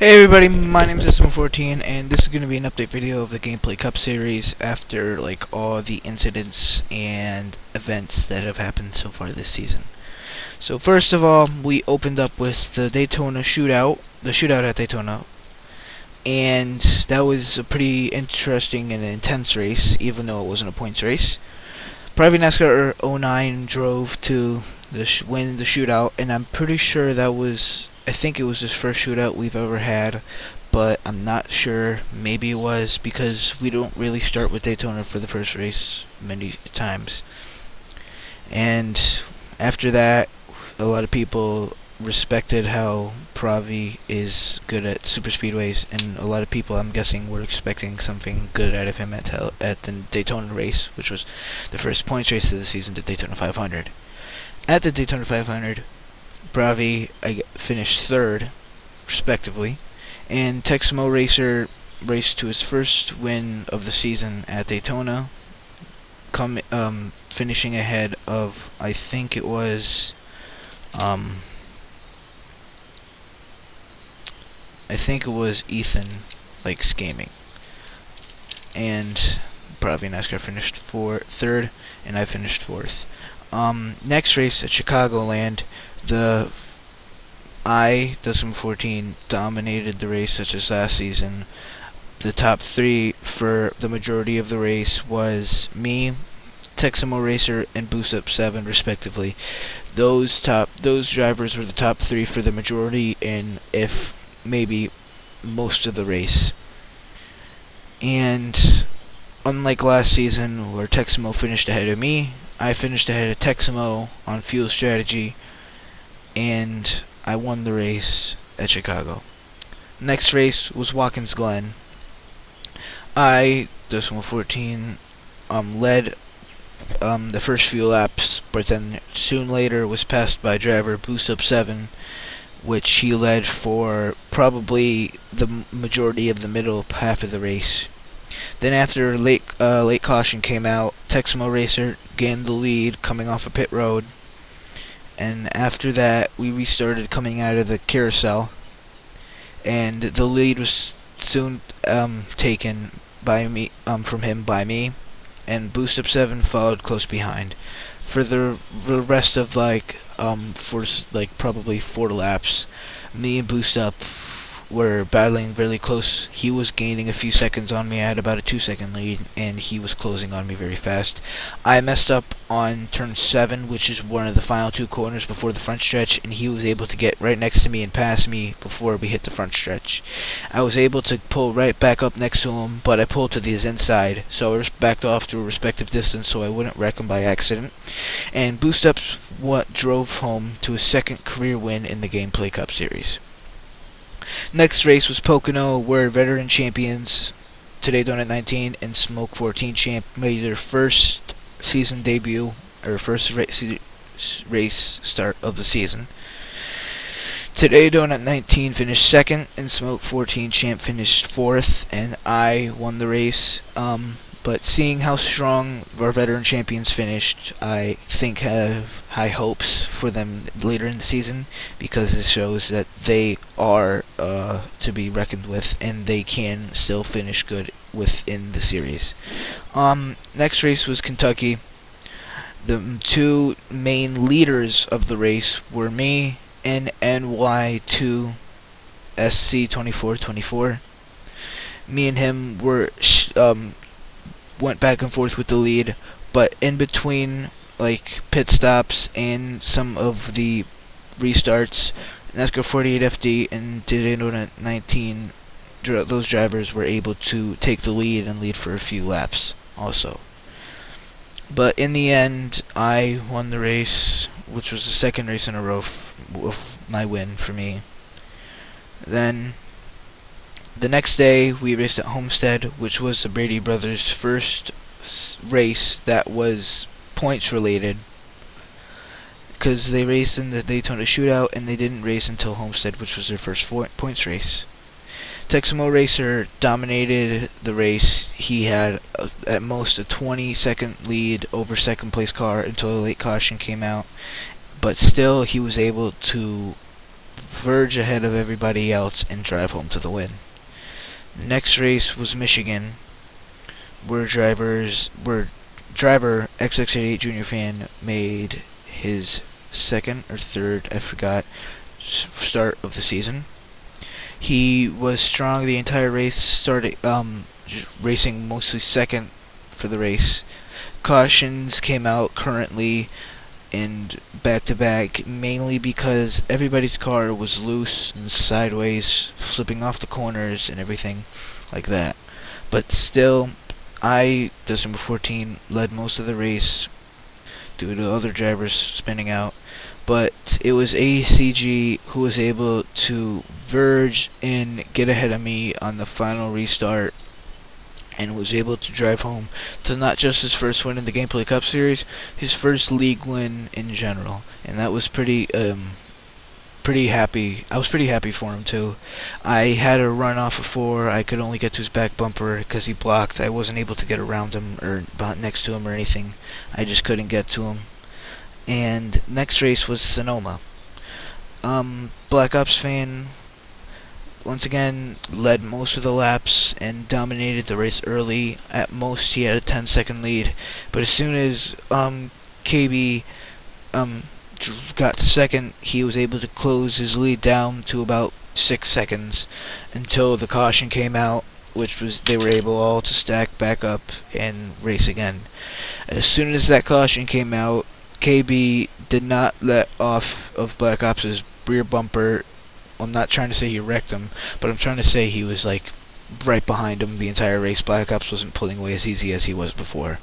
Hey everybody, my name is SM14 and this is going to be an update video of the GamePlay Cup series after all the incidents and events that have happened so far this season. So first of all, we opened up with the Daytona shootout, the shootout at Daytona, and that was a pretty interesting and intense race, even though it wasn't a points race. Private NASCAR 09 drove to win the shootout, and I'm pretty sure I think it was his first shootout we've ever had, but I'm not sure. Maybe it was, because we don't really start with Daytona for the first race many times. And after that, a lot of people respected how Pravi is good at super speedways, and a lot of people, I'm guessing, were expecting something good out of him at the Daytona race, which was the first points race of the season, the Daytona 500. At the Daytona 500, Pravi finished third, respectively, and Texmo Racer raced to his first win of the season at Daytona, finishing ahead of, I think it was Ethan Lakes Gaming, and Pravi NASCAR finished third, and I finished fourth. Next race at Chicagoland, the SM14 dominated the race such as last season. The top three for the majority of the race was me, Texmo Racer, and Boost Up 7 respectively. Those drivers were the top three for the majority, and if maybe most of the race. And unlike last season where Texmo finished ahead of me, I finished ahead of Texmo on fuel strategy, and I won the race at Chicago. Next race was Watkins Glen. SM14, led the first few laps, but then soon later was passed by driver Boost Up 7, which he led for probably the majority of the middle half of the race. Then after late caution came out, Texmo Racer gained the lead coming off a pit road, and after that we restarted coming out of the carousel, and the lead was soon taken by me from him by me, and Boost Up 7 followed close behind. For the rest of probably 4 laps, me and Boost Up were battling really close. He was gaining a few seconds on me. I had about a 2-second lead, and he was closing on me very fast. I messed up on turn 7, which is one of the final 2 corners before the front stretch, and he was able to get right next to me and pass me before we hit the front stretch. I was able to pull right back up next to him, but I pulled to his inside, so I backed off to a respective distance so I wouldn't wreck him by accident. And Boost Up drove home to his second career win in the GamePlay Cup Series. Next race was Pocono, where veteran champions Today Donut 19 and Smoke 14 champ made their first season debut, or first race start of the season. Today Donut 19 finished second, and Smoke 14 champ finished fourth, and I won the race. But seeing how strong our veteran champions finished, I think have high hopes for them later in the season, because it shows that they are to be reckoned with, and they can still finish good within the series. Next race was Kentucky. The 2 main leaders of the race were me and NY2 SC2424. Me and him went back and forth with the lead, but in between pit stops and some of the restarts, NASCAR 48FD and Daytona 19, those drivers were able to take the lead and lead for a few laps also. But in the end, I won the race, which was the second race in a row of my win for me. Then the next day, we raced at Homestead, which was the Brady brothers' first race that was points related, because they raced in the Daytona shootout and they didn't race until Homestead, which was their first points race. Texmo Racer dominated the race. He had at most a 20-second lead over second place car until a late caution came out, but still he was able to verge ahead of everybody else and drive home to the win. The next race was Michigan, where driver XX88 Junior Fan made his second or third, I forgot, start of the season. He was strong the entire race, started racing mostly second for the race. Cautions came out currently and back to back, mainly because everybody's car was loose and sideways, flipping off the corners and everything like that. But still, December 14, led most of the race due to other drivers spinning out. But it was ACG who was able to verge and get ahead of me on the final restart, and was able to drive home to not just his first win in the GamePlay Cup Series, his first league win in general, and that was pretty happy. I was pretty happy for him too. I had a run off of 4. I could only get to his back bumper because he blocked. I wasn't able to get around him or next to him or anything. I just couldn't get to him. And next race was Sonoma. Black Ops fan once again led most of the laps and dominated the race early. At most he had a 10-second lead, but as soon as KB got to second, he was able to close his lead down to about 6 seconds until the caution came out, which was they were able all to stack back up and race again. As soon as that caution came out, KB did not let off of Black Ops' rear bumper. I'm not trying to say he wrecked him, but I'm trying to say he was like right behind him the entire race. Black Ops wasn't pulling away as easy as he was before.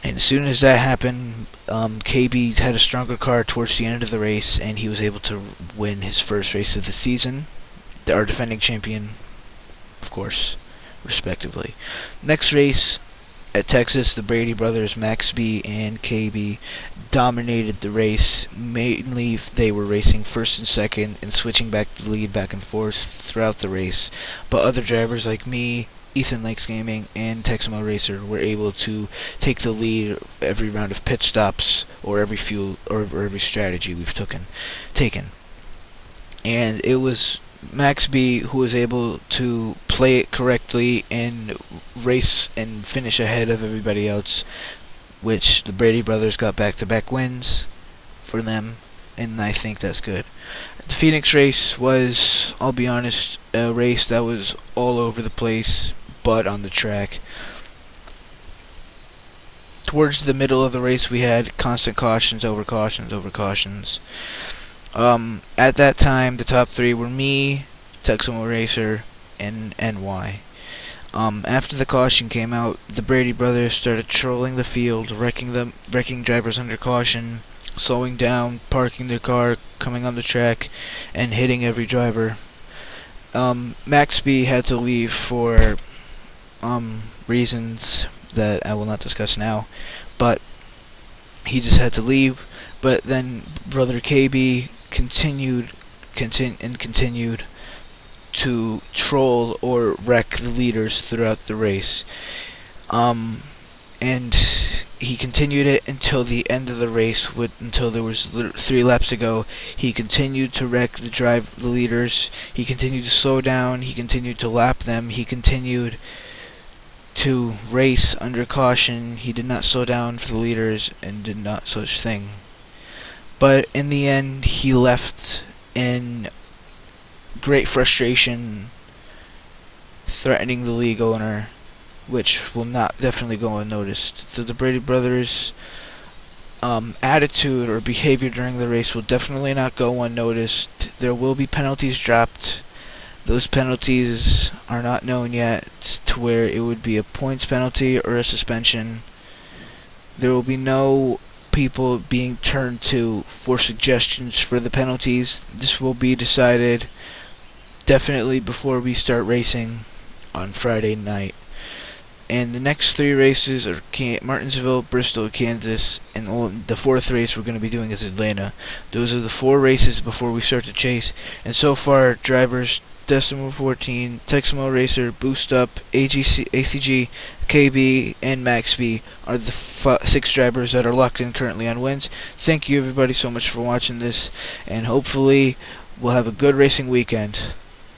And as soon as that happened, KB had a stronger car towards the end of the race, and he was able to win his first race of the season. Our defending champion, of course, respectively. Next race at Texas, the Brady brothers, Max B and KB, dominated the race. Mainly, they were racing first and second and switching back the lead back and forth throughout the race. But other drivers like me, Ethan Lakes Gaming, and Texamo Racer were able to take the lead every round of pit stops or every fuel or every strategy we've taken. And it was Max B who was able to play it correctly and race and finish ahead of everybody else, which the Brady brothers got back-to-back wins for them, and I think that's good. The Phoenix race was, I'll be honest, a race that was all over the place, but on the track. Towards the middle of the race, we had constant cautions over cautions over cautions. At that time, the top 3 were me, Texamo Racer, and NY. After the caution came out, the Brady brothers started trolling the field, wrecking drivers under caution, slowing down, parking their car, coming on the track, and hitting every driver. Max B had to leave for reasons that I will not discuss now, but he just had to leave. But then brother KB continued to troll or wreck the leaders throughout the race. And he continued it until the end of the race, until there was 3 laps to go. He continued to wreck the leaders. He continued to slow down. He continued to lap them. He continued to race under caution. He did not slow down for the leaders and did not such thing. But in the end, he left in great frustration, threatening the league owner, which will not definitely go unnoticed. So the Brady brothers' attitude or behavior during the race will definitely not go unnoticed. There will be penalties dropped. Those penalties are not known yet, to where it would be a points penalty or a suspension. There will be no people being turned to for suggestions for the penalties. This will be decided definitely before we start racing on Friday night. And the next 3 races are Martinsville, Bristol, Kansas, and the 4th race we're going to be doing is Atlanta. Those are the 4 races before we start the chase. And so far, drivers Decimal 14, Texamo Racer, Boost Up, ACG, KB, and Max B are the 6 drivers that are locked in currently on wins. Thank you everybody so much for watching this, and hopefully we'll have a good racing weekend.